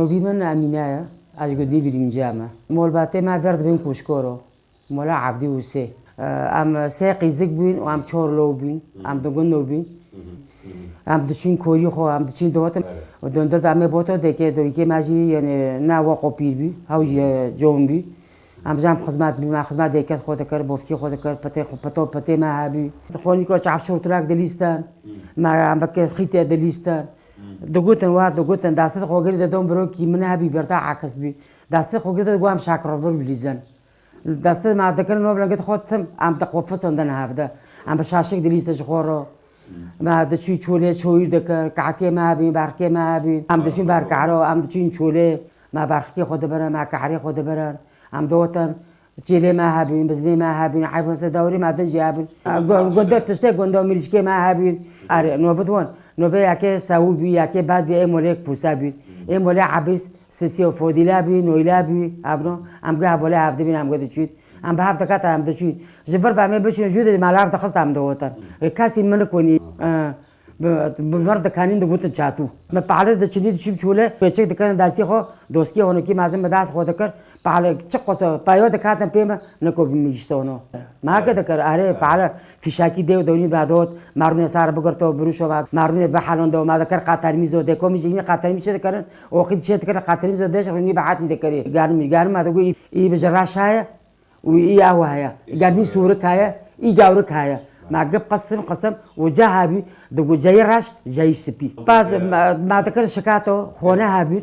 نوی من امینه از گودی بریم جامعه مول باته ما ورد بین کوشکارو مولا عبدی و سه ام سه قیزک بین و ام چهار لو بین ام دوگن نو بین ام دچین کوری خو ام دچین دوات و دوندر دامه بوتو دکه دوی که ماجی یعنی نه واقع پیر بی هاوج جون بی ام جام خدمت بی ما خدمت دکه خود کر بوفکی خود کر پته ما هبی خونی کو چاف شورت راک دلیستان ما ام بک خیته دلیستان دقوتن وارد دقوتن دست خوگری دادم برو کی من هبی برتا عکس بی دست خوگری دادم گوام شاکر ور بلیزن دست ما دکن نو ولگت خودم ام تقفت وندن هفته ام بشاشک دلیست خورو ما دچی چوله چویر دک کعکه ما هبی برکه ما هبی ام دچین برکعرو ام دچین چوله ما برکی خود برن ما کعری خود برن ام دوتن جیلی ما هبین بزنی ما هبین عیبون سداوری ما دنجی هبین گندر تشته گندر میریشکی ما هبین آره نوفتون نوفه یکی سوبی یکی بعد بی امولیک پوسا بی امولی عبیس سیسی و فودیلا بی نویلا بی ابرو ام گه اولی هفته بین ام گده چید ام به هفته کات ام دچید جبر فهمی بچین جوده مال هفته خست ام دوتن کسی من کنی مرد کانین دبوت چاتو ما پاله دچنی دچیم چوله پیچک دکان دستی خو دوسکی اونو کی مازن بداس خو دکر پاله چقص پایو دکاتن پیما نکو میشتونو ما که دکر آره پاله فیشاکی دیو دونی بعدوت مارونه سار بگرتو بروشو بعد مارونه بحالوندو ما دکر قطر میزو دکو میجینی قطر میشه دکرن اوقید چه دکر قطر میزو دش رونی بعاتی دکری گارم ما دگو ای بجراش های و ای اهو هيا قارني سورك هيا ای جاورك هيا ما قب قسم وجاهبي دقو جاي راش جاي سبي بعد ما ذكر شكاته خونه هابير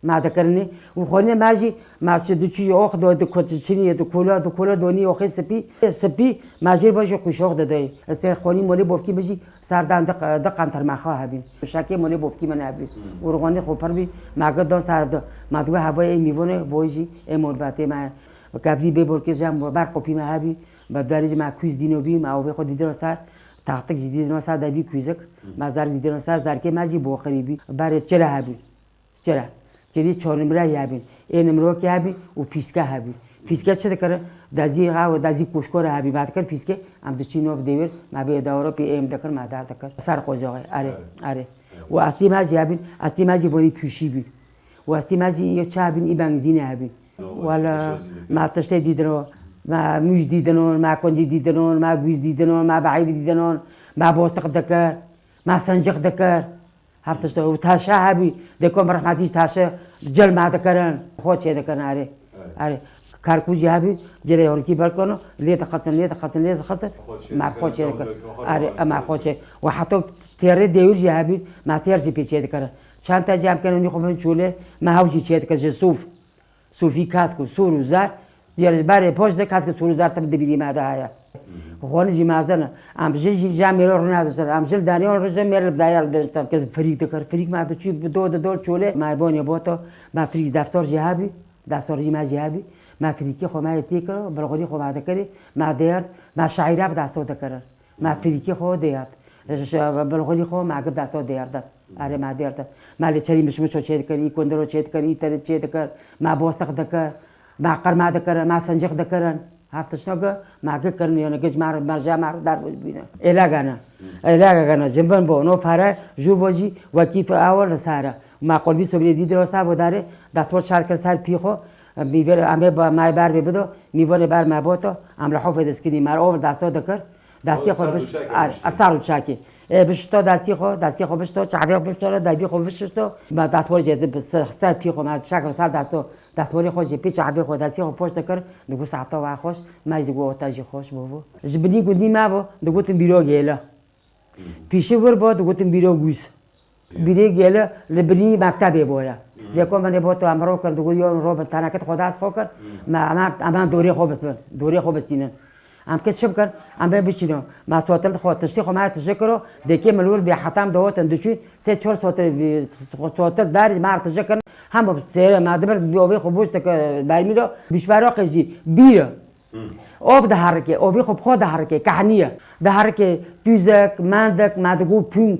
ما ذكرني وخونه ماجي ما شدوشي اوخ دو دكوتشيني دكولا دوني اوخ سبي ماجي باجي قشوخ دداي استر خوني مولي بوفكي بيجي ساردان دق انتر ما خا هابي شاكي مولي بوفكي من هابي ورغوني خوبر بي ما قد سارد ما دو هواي ميونه ووجي امور باتي ما كافي بيبور كي جام برقو بي ما هابي بدارج ما کویز دینو بیم او خود دیدن سر تاقتک دیدن سر دبی کویزک مازار دیدن سر درکه ماجی بو قریبی باره چرا هبی چرا چری چهارمره یابین این نمرو که هبی و فیسکا هبی فیسکا چه دکره دازی ها و دازی کوشکور هبی بعد کر فیسکه ام دچی نوف دیور ما به داورو پی ام دکر ما دار دکر سر قوزاقه آره و استی ماجی هبین استی ماجی وری پیشی بی و استی ماجی یه چابین ای بنزینه هبی ولا ما تشته دیدنو ما موج دیدنون ما کنجی دیدنون ما گویز دیدنون ما بعیب دیدنون ما بوستق دکر ما سنجق دکر هفتش تو تاشه هبی دکم رحمتیش تاشه جل ما دکرن خود چه دکرن آره کارکوجی هبی جلی هرکی برکنو لیت خطن ما خود چه دکر آره ما خود چه و حتی تیره دیوجی هبی ما تیرجی پیچه دکرن چند تا جام کنونی خوبن چوله ما هوجی چه دکر صوفی کاسکو سورو زار دیگر باره پوش ده کاس که سورو زار تبدیل بیریم هذا هایا خونی جمازدن ام جی جامعه رو نداشتن ام جل دانیال رجع میرل بدایال داشتن که فریق دکر فریق ما چی دو چوله ما بونی بوتو ما فریق دفتر جهابی دستور ما جهابی ما فریقی خو ما تیکر برگوری خو ما دکری ما دیار ما شاعره بدستور دکر ما فریقی خو دیار برگوری خو ما قبل دستور دیار داد آره ما دیار داد ما لیچری مش چه دکری کندرو چه دکری تر چه دکر ما بوستق دکر ما قرما دکرن ما سنجق دکرن هفتش نگه ما که کرنی یا نگه جمار مرجع مار دار بینه ایلاگانا جنبن بو نو فاره جو وجی وکیف اول ساره ما قلبی سوبری دیده راستا بوداره دستور شرکر سر پیخو میوه امه با مای بر بدو میوه بر ما بوتو ام لحوف دسکینی مار اول دستور دکر دستی خود بش اثر چاکی بشتو دستی خود بشتو چاوی بشتو دایبی خود بشتو ما دستور جدی بس خطر پیخو ما شکل سر دستوری خوش پی چاوی خود دستی خود پشت کر نگو ساعتا و خوش ما ایزگو آتاجی خوش بابو جبنی گودی ما بو دگوتن بیرو گیلا پیشی ور بو دگوتن بیرو گوس بیری گیلا لبنی مکتبی بویا دیکو من بوتو امرو کر دگو یون رو بتانکت خداس خوکر ما اما دوری خوب استینن ام که شب کن ام به بچینم ما سوتل خود تشتی خو ما تشکرو دکی ملول به حتم دوتن دچی سه چهار سوتل داری ما تشکر هم سر ما دبر بیوی خوبوش تک دایمیرو بیشوارا قزی بیر اوف ده حرکه اوی خوب خود حرکه کهنیه ده حرکه دوزک مندک مادگو پونک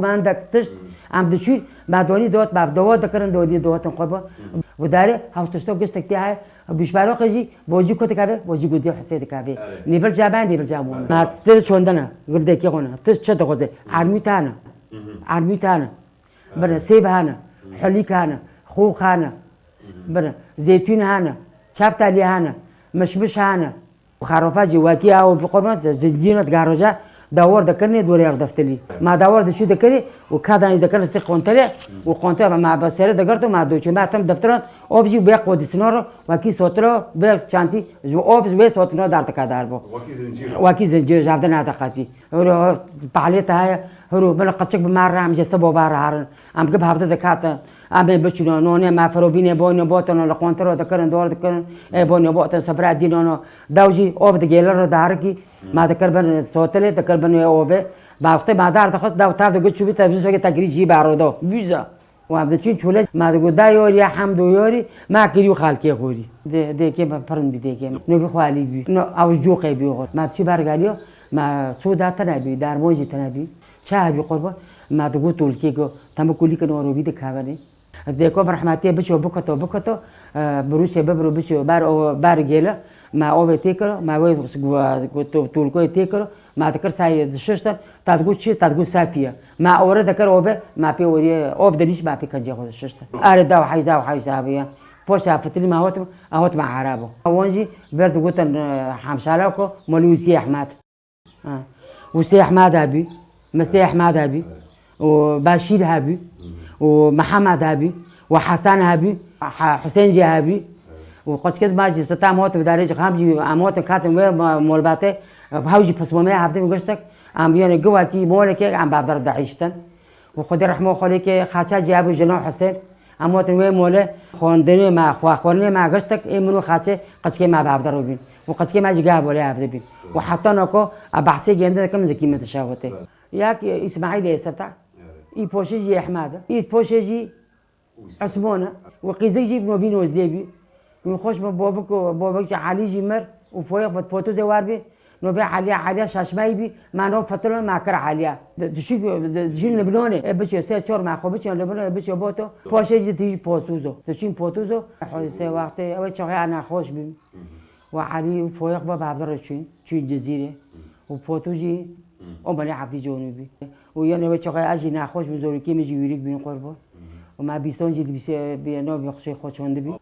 مندک تشت ام دچی بعدونی دوت باب دوت دکرن دوتن خوب و داره هم تشتو گست کتی های بیشتر قضیه بازی کوت کابه بازی گودی حسید کابه نیول جامون ما تر چوندنه گرده کی خونه تر چه دغزه عرمی تانه برن سیب هانه حلی کانه خوخ هانه بنا زيتون هانه شفتالي هانه مشمش هانه خرافه واکی او بقربان زنجيرة جاروجا داور دكني دوري أردفتلي ما داور دشو دكني وكذا دكني استقونتلي وقونتلي مع بسيرة دكرتو مع دوتشو ما تم دفتران أوفجي بيا قودسنورو واكي سوترو بيا شانتي جو أوفج بيا سوترو دارت كداربو واكي زنجيرة جافدن هذا قاتي هرو بعليت هاي هرو بلا قتشك بمارة عم جسبو بارة هارن عم جب هفته دكاتن عم بيبشلون نوني ما فروبيني بوني بوتن لقونترو دكرن دور دكرن بوني بوتن سفرة دينونو داوجي أوف دجيلر داركي ما تكربن صوتله تكربن اوه با وقت ما دار تاخذ دا وتاف دغ شو بيتا سوي تجري جي بارودو بيزا وعم تشي تشوله ما دغ دا يوري حمد يوري ما كيريو خالكي غوري دي كي برن بي دي كي نو في خالي بي نو او جوقي بي غور ما تشي بارغاليو ما سودا تنابي دار موجي تنابي شاه بي قربه ما دغ تولكي جو تم كولي كنو رو بي دكاوني ديكو برحمتي بشو بكتو بروسي ببرو بشو بار جيله ما اوه تيكر ما وي تولكو تيكر ما تكر ساي دششتر تادغو شي تادغو سافيه ما اوره دكر اوه ما بي وري اوف دليش ما بي كجي خو دششتر ار داو حي سابيه بوشا فتلي ما هوت مع عربو وانجي برد غوتن حمشالاكو مولوسي احمد وسي احمد ابي مستي احمد ابي وبشير ابي ومحمد ابي وحسن ابي حسين جابي وقت كده ما جست تاموت بدارج خامجي اموت كاتم مولباته بهاوجي بسمه هفته مگشتك ام يعني جواكي مولك ام بقدر دعيشتن وخد رحمه خليك خاچا جابو جنو حسين اموت وي موله خوندني ما خوخورني ما گشتك امنو خاچه قچكي ما بقدر وبين وقچكي ما جاب ولا هفته بين وحتى نكو بحثي جنده كم زكي متشاوته ياك اسماعيل يسرتا اي بوشجي احمد اي بوشجي عثمانه وقيزجي بنوفين وزليبي ويخش من بوفك علي جمر وفوق بتبوتو زوار بي نو بي عليا شاشماي بي ما نو فتلون ما كر عليا دشين لبناني بچو سه چور ما خو بچو لبنان بچو بوتو پوشج تيجي بوتوزو دشين بوتوزو سه وقت او چوغي انا خوش بي وعلي فوق بابدرچين چي جزيره وبوتوجي ومني عبدي جنوبي ويعني و چوغي اجي ناخوش بزوري كي مجي يريك بين قربو وما بيستون جد بينو بيخشي خوشوند بي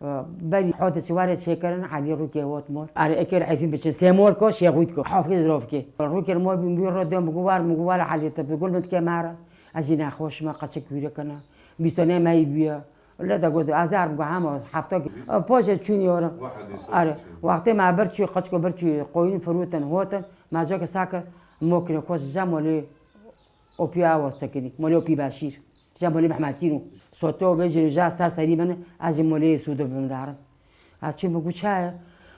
بري حادث وارد شكرن علي روكي وات مور على اكل عارفين بس سيمور كو شيخويت كو حافظ روفكي روكي المور بيمبير ردم بقوار علي تقول بنت كمارة اجينا خوش ما قصك ويرا كنا بيستون ما يبيا لا دا قد ازار بقى حفته بوجه تشوني ورا اره وقت ما برچي قچكو برچي قوين فروتن هوتن ما جاك ساكر ممكن كوس جامولي اوبيا ورتكني مولي اوبي باشير جامولي محمدينو صوتو بيجي جا سار تقريبا اجي مولي سودو بمدار هاتشي بقول شاي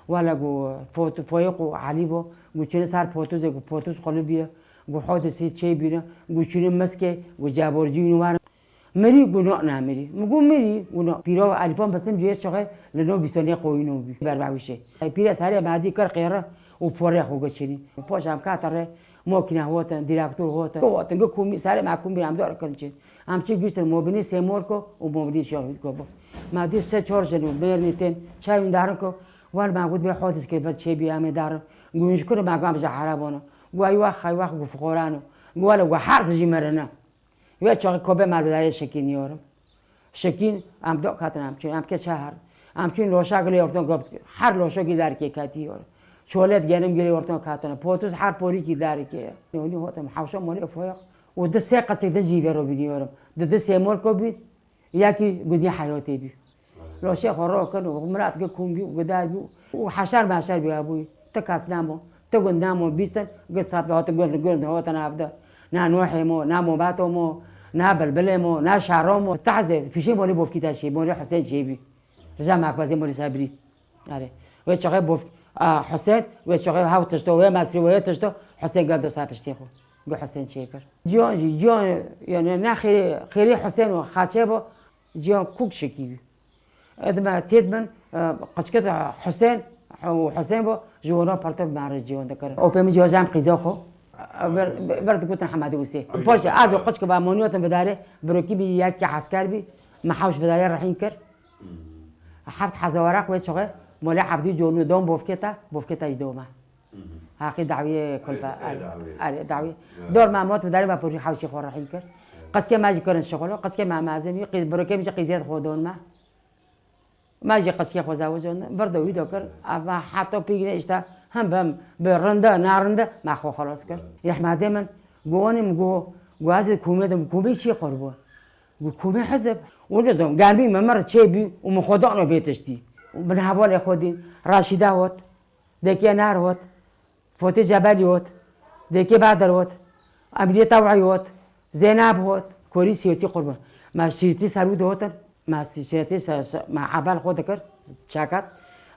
ولا جو فوتو فويقو عليبو قلت صار فوتو زي فوتوس قلبيه جو حادثه شي بينا قلت مسكه وجابورجينو وانا مري قلنا نامري مقول مري قلنا بيرو الفون بس نمجي شغل لانه بيستوني قوينو بي بربعوشي بيرا ساري بعدي كر خيره وفوريخ وقتشني باش عم كاتره ممكن هوتن ديريكتور هوتن هوتن جو كومي ساري معكم بيعم دور كلمتين عم تشي جيست موبيني سيموركو وموبيني شغلكو ما دي سه چورجنو بيرنيتين چاي داركو وال ما قلت بحوتس كيف تشي بيام دار قونش كره ما قام جحرابونو واي واخ فقورانو ولا وحرد جمرنا يا چاق کوبه مال بدای شکین یارم شکین ام دو کاتنم چون ام که شهر ام چون لوشاگلی اورتون گفت هر لوشاگی در کی کاتی یار چولت گرم گلی اورتون کاتنه پوتوس هر پوری کی در کی یعنی هوتم حوشا مالی فوق و ده سه قطع ده جیوه رو بیدیارم ده سه مول کو بید یکی گودی حیاتی بی لوشا خورا کنه و مرات که کومبی و گدای بی و حشر باشر بی ابوی تکات نامو تگون نامو بیستن گستاب هات گرد هات نافده نا نوحي مو نا موباتو مو نا بلبلي مو نا شعرو مو تعزل في شيء مولي بوف كتاشي مولي حسين شيبي رجع معك بازي مولي صابري علي ويتشغل بوف حسين ويتشغل هاو تشتو ويا ماسري ويا تشتو حسين قال دو صابشتيخو قو حسين شيكر جون يعني نا خيري حسين وخاشيبو جون كوك شكيبي ادما تيدمن قشكت حسين وحسين بو جوانا بارتب مع الجيون ذكر او بيمي جوجام قيزاخو برد قلت حمادي وسي باش از وقتك با مونيوت بداري بروكي بي ياك عسكر بي ما حوش بداري رايحين كر حفت حزوراق وي شغل مولا عبدي جونو دوم بوفكتا اجدوما هاقي دعويه كلفه دعويه دور ما موت بداري با بروكي حوشي خور رايحين كر قد كما جي كرن شغل قد كما مازمي بروكي مش قيزيات خودون ما ما جي قصية خوزاوجون برضو ويدو كر أما حتى بيجي إشتا هم برنده نارنده ما خو خلاص كر يحمد من قوانم قو هذا كومي شيء قربه كومي حزب ولازم قامي ممر شيء بي ومخدعنا بيتشتي من حوالي خودين راشدة وات دكيا نار وات فوتي جبل وات دكيا بدر وات أمير توعي وات زينب وات كوري سيوتي قربان ما سيوتي سرود واتن ما سيوتي مع عبال خود ذكر شاكر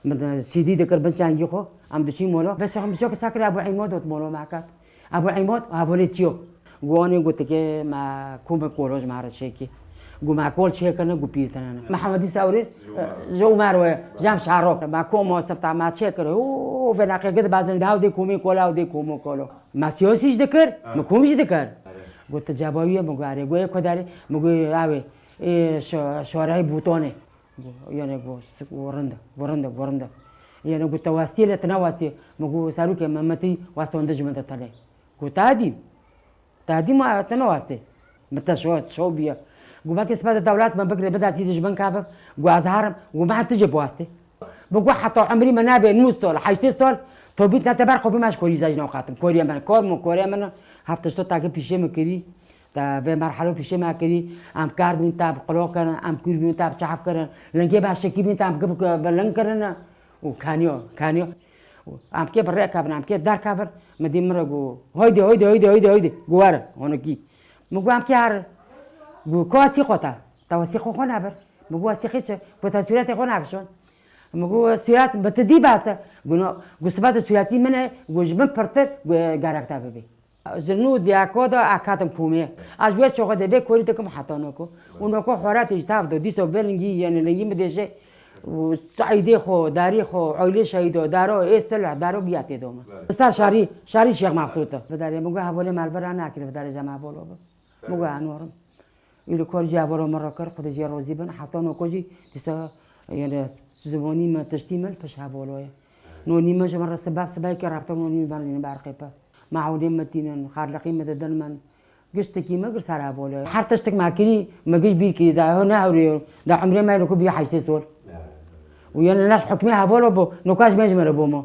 من سيدي ذكر بنشانجي خو أم دشي مولو بس هم بشوك ساكر أبو عمود وات مولو معك أبو عمود أبو ليتيو قواني قلت كي ما كوم كوروج ما عرفت شيء قو ما كول شيء كنا قو بيرتنا محمد الساوري جو ماروي جام شعرو ما كوم وصفت ما شيء كره أوه في الآخر كده بعدين داو دي كومي كولا ودي كومو كولو ما سياسيش ذكر ما كوميش ذكر قلت جابويه مقاري قوي كداري مقوي عاوي شوارعي بوتوني يعني قو ورندا يعني قلت واسطي تناواسطي مقو ساروك ممتي واسطون دجمنت تاني قلت تادي ما تناواسطي متى شو بيا قو ما كسبت الدولات ما بقدر بدأ سيد جبن كابف قو أزهرم قو ما تجي بواسطي بقو حتى عمري ما نابي نوصل حيشتي صل توبيت نتبر خوبي ماش كوري زاجنا وخاتم كوريا من كوريا من هفتشتو تاكي بيشي مكري تا في مرحلة بيشي مكري ام كار بين تاب قلوق كرن ام كور بين تاب شعف كرن لنجي باشكي بين تاب بلن كرن وكانيو ام كي برا كابن ام كي دار كابر مدي مرغو هيدي غوار هونكي مغو ام كي هار غو كواسي خوتا تواسي خو نابر مغو سيخيش بتاتورات خو نابشون مگو سیرات بتدی باسه گو سبات سیراتی منه گوجبن پرتر گارکتا ببی جنو دیاکودا اکاتم کومه از وی چوغه دبی کوری تکم حتانوکو اونکو خورات اجتاف دو دیسو بلنگی یعنی لنگی مدشه سعیدی خو داری خو عیلی شهیدو دارو استل دارو بیاتی دوما استار شاری شیخ مقصوده بداری مگو حواله مالبر ناکره بداری جمع بولو مگو انورم ایلو کار جوارو مرکر خود جی روزی بن حتانوکو جی دیسا يعني زبوني ما تشتيمل بش هبولويا نوني ما جمر سباي كرابتو نوني بارني بارقيبا معودين متين خارلقي متدن من قشتكي ما قر سار هبولويا حتى اشتك معكني ما قش بيكي دا هنا هوري دا عمري ما ينكو بيا حيشتي سول ويانا ناس حكمي هبولو بو نوكاش ما يجمر بومو